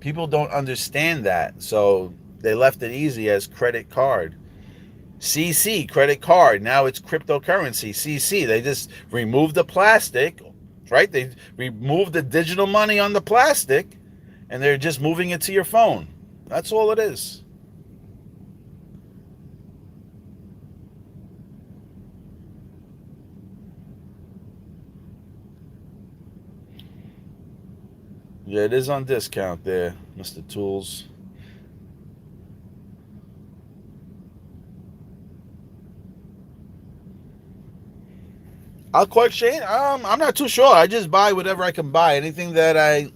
People don't understand that. So they left it easy as credit card. CC, credit card. Now it's cryptocurrency. CC. They just removed the plastic, right? They removed the digital money on the plastic, and they're just moving it to your phone. That's all it is. Yeah, it is on discount there, Mr. Tools. Alcohol exchange? I'm not too sure. I just buy whatever I can buy. Anything that I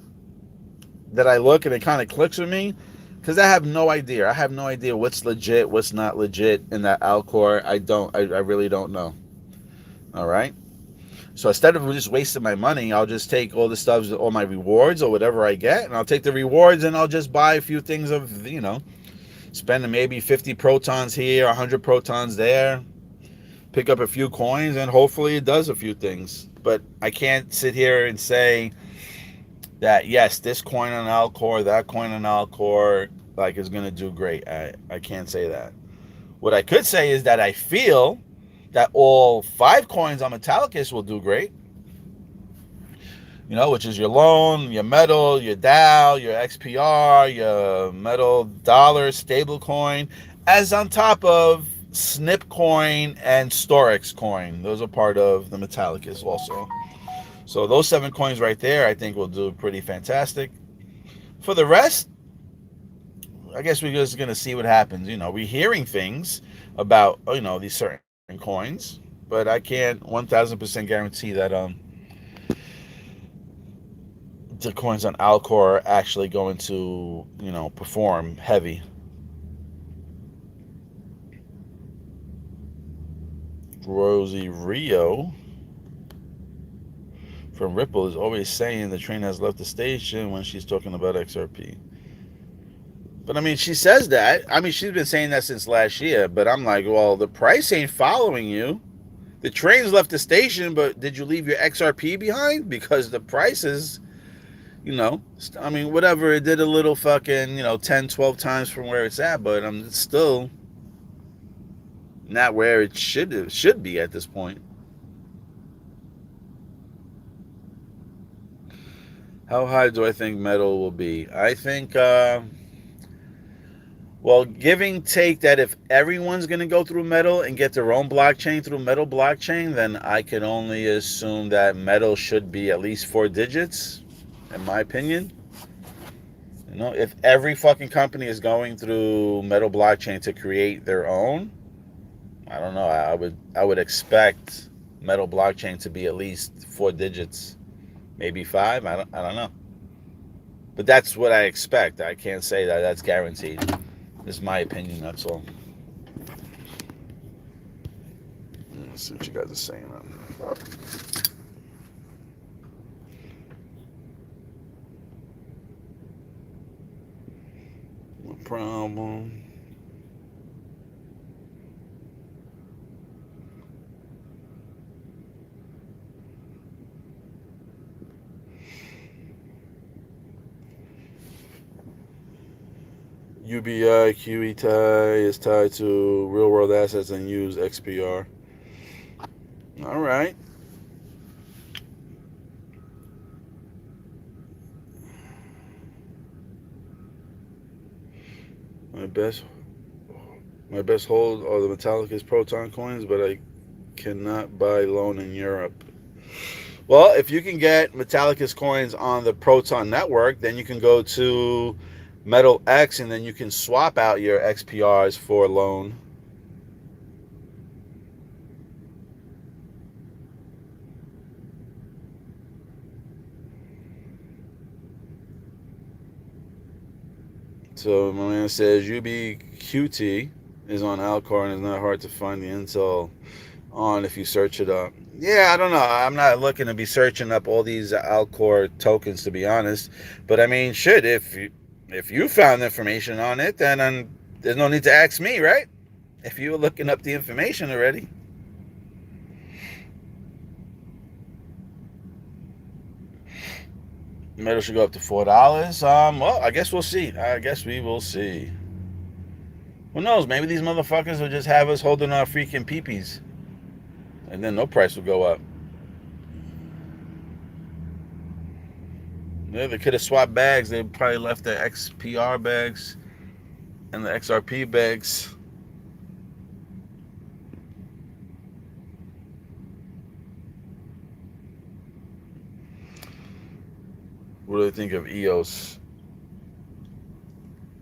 look and it kind of clicks with me, because I have no idea. I have no idea what's legit, what's not legit in that Alcor. I really don't know. All right. So instead of just wasting my money, I'll just take all the stuff, all my rewards or whatever I get, and I'll take the rewards and I'll just buy a few things of, spending maybe 50 protons here, 100 protons there, pick up a few coins, and hopefully it does a few things. But I can't sit here and say that, yes, this coin on Alcor, that coin on Alcor, is going to do great. I can't say that. What I could say is that I feel that all 5 coins on Metallicus will do great. Which is your loan, your metal, your DAO, your XPR, your metal dollar stable coin, as on top of Snip coin and Storix coin. Those are part of the Metallicus also. So those 7 coins right there, I think will do pretty fantastic. For the rest, I guess we're just going to see what happens. We're hearing things about, these certain coins, but I can't 1,000% guarantee that the coins on Alcor are actually going to, perform heavy. Rosie Rio from Ripple is always saying the train has left the station when she's talking about XRP. But I mean, she says that. I mean, she's been saying that since last year. But I'm like, well, the price ain't following you. The train's left the station, but did you leave your XRP behind? Because the price is, I mean, whatever. It did a little fucking, 10, 12 times from where it's at, but I'm still not where it should be at this point. How high do I think metal will be? I think, well, giving take that if everyone's going to go through metal and get their own blockchain through metal blockchain, then I can only assume that metal should be at least 4 digits, in my opinion. If every fucking company is going through metal blockchain to create their own, I don't know. I would expect metal blockchain to be at least 4 digits. Maybe 5. I don't know. But that's what I expect. I can't say that that's guaranteed. This is my opinion. That's all. Let's see what you guys are saying. No problem. UBI QE tie is tied to real world assets and use XPR. All right. My best hold are the Metallicus Proton coins, but I cannot buy loan in Europe. Well, if you can get Metallicus coins on the Proton network, then you can go to Metal X, and then you can swap out your XPRs for a loan. So my man says UBQT is on Alcor and it's not hard to find the intel on if you search it up. Yeah, I don't know. I'm not looking to be searching up all these Alcor tokens, to be honest. But I mean, shit, if you found information on it, then there's no need to ask me, right? If you were looking up the information already. Metal should go up to $4. Well, I guess we'll see. I guess we will see. Who knows? Maybe these motherfuckers will just have us holding our freaking peepees, and then no price will go up. Yeah, they could have swapped bags. They probably left the XPR bags and the XRP bags. What do they think of EOS?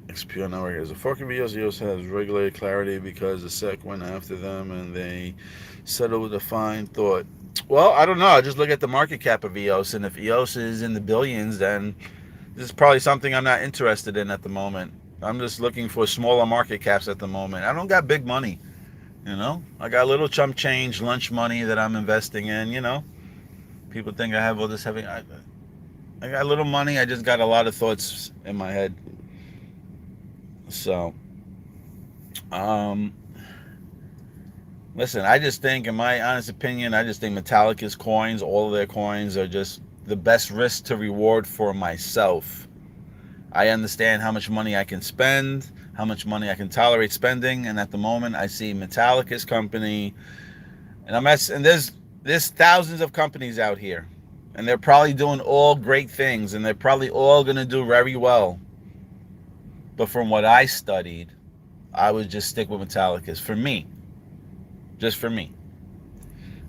XPR network is a fork of EOS. EOS has regulated clarity because the SEC went after them and they settled with a fine thought. Well, I don't know. I just look at the market cap of EOS, and if EOS is in the billions, then this is probably something I'm not interested in at the moment. I'm just looking for smaller market caps at the moment. I don't got big money, I got a little chump change, lunch money that I'm investing in, People think I have all this heavy. I got a little money. I just got a lot of thoughts in my head. So, listen, I just think, in my honest opinion, I just think Metallicus coins, all of their coins, are just the best risk to reward for myself. I understand how much money I can spend, how much money I can tolerate spending, and at the moment, I see Metallicus company, and there's thousands of companies out here. And they're probably doing all great things, and they're probably all going to do very well. But from what I studied, I would just stick with Metallicus. For me. Just for me.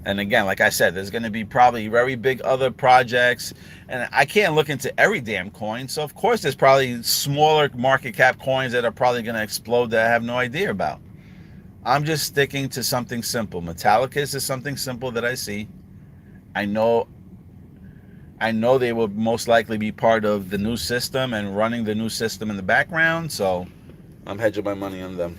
And again, like I said, there's going to be probably very big other projects. And I can't look into every damn coin. So, of course, there's probably smaller market cap coins that are probably going to explode that I have no idea about. I'm just sticking to something simple. Metallicus is something simple that I see. I know they will most likely be part of the new system and running the new system in the background, so I'm hedging my money on them.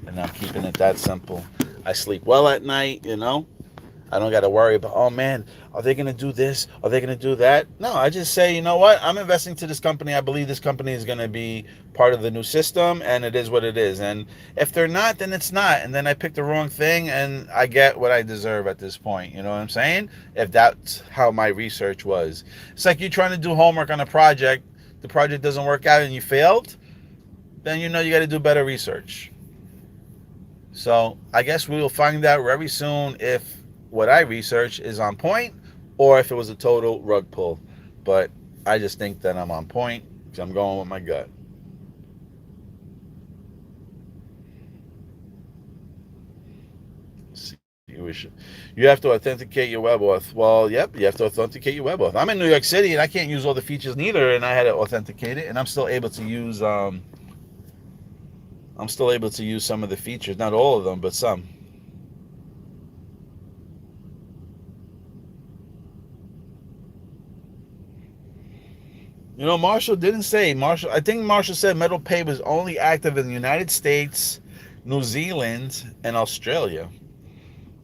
And I'm keeping it that simple. I sleep well at night, I I don't got to worry about, oh man, are they going to do this? Are they going to do that? No, I just say, you know what? I'm investing to this company. I believe this company is going to be part of the new system, and it is what it is. And if they're not, then it's not. And then I picked the wrong thing, and I get what I deserve at this point. You know what I'm saying? If that's how my research was. It's like you trying to do homework on a project, the project doesn't work out and you failed, then you know you got to do better research. So I guess we will find out very soon if what I researched is on point or if it was a total rug pull. But I just think that I'm on point because I'm going with my gut. You have to authenticate your WebAuth. Well, yep, you have to authenticate your WebAuth. I'm in New York City and I can't use all the features neither, and I had to authenticate it, and I'm still able to use some of the features, not all of them, but some. You know, Marshall didn't say. I think Marshall said Metal Pay was only active in the United States, New Zealand, and Australia.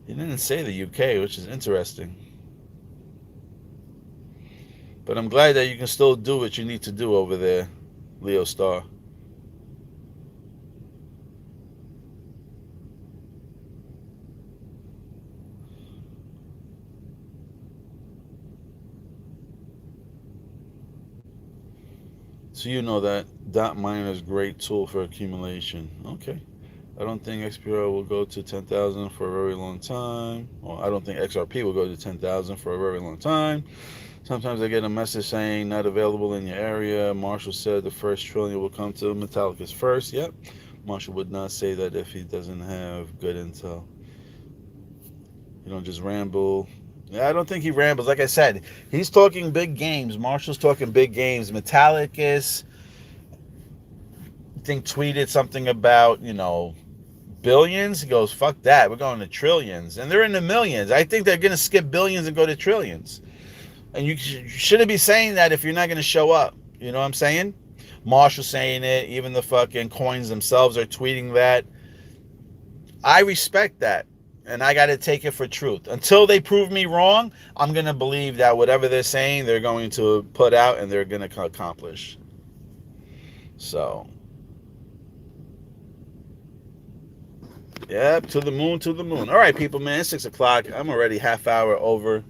He didn't say the UK, which is interesting. But I'm glad that you can still do what you need to do over there, Leo Star. So you know that dot miner is a great tool for accumulation. Okay. I don't think XPR will go to 10,000 for a very long time. Or I don't think XRP will go to 10,000 for a very long time. Sometimes I get a message saying not available in your area. Marshall said the first trillion will come to Metallica's first. Yep. Marshall would not say that if he doesn't have good intel. You don't just ramble. Yeah, I don't think he rambles. Like I said, he's talking big games. Marshall's talking big games. Metallicus, I think, tweeted something about, billions. He goes, fuck that. We're going to trillions. And they're in the millions. I think they're going to skip billions and go to trillions. And you shouldn't be saying that if you're not going to show up. You know what I'm saying? Marshall saying it. Even the fucking coins themselves are tweeting that. I respect that. And I got to take it for truth. Until they prove me wrong, I'm going to believe that whatever they're saying, they're going to put out and they're going to accomplish. So, yep, to the moon, to the moon. All right, people, man, it's 6 o'clock. I'm already half hour over,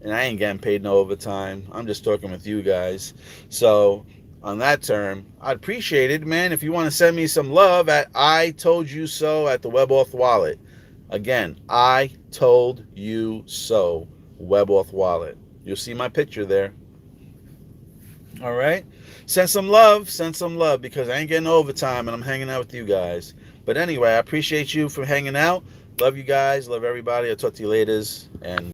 and I ain't getting paid no overtime. I'm just talking with you guys. So, on that term, I'd appreciate it, man, if you want to send me some love at I Told You So at the WebAuth wallet. Again, I Told You So, WebAuth wallet. You'll see my picture there. All right? Send some love, because I ain't getting overtime and I'm hanging out with you guys. But anyway, I appreciate you for hanging out. Love you guys. Love everybody. I'll talk to you later. And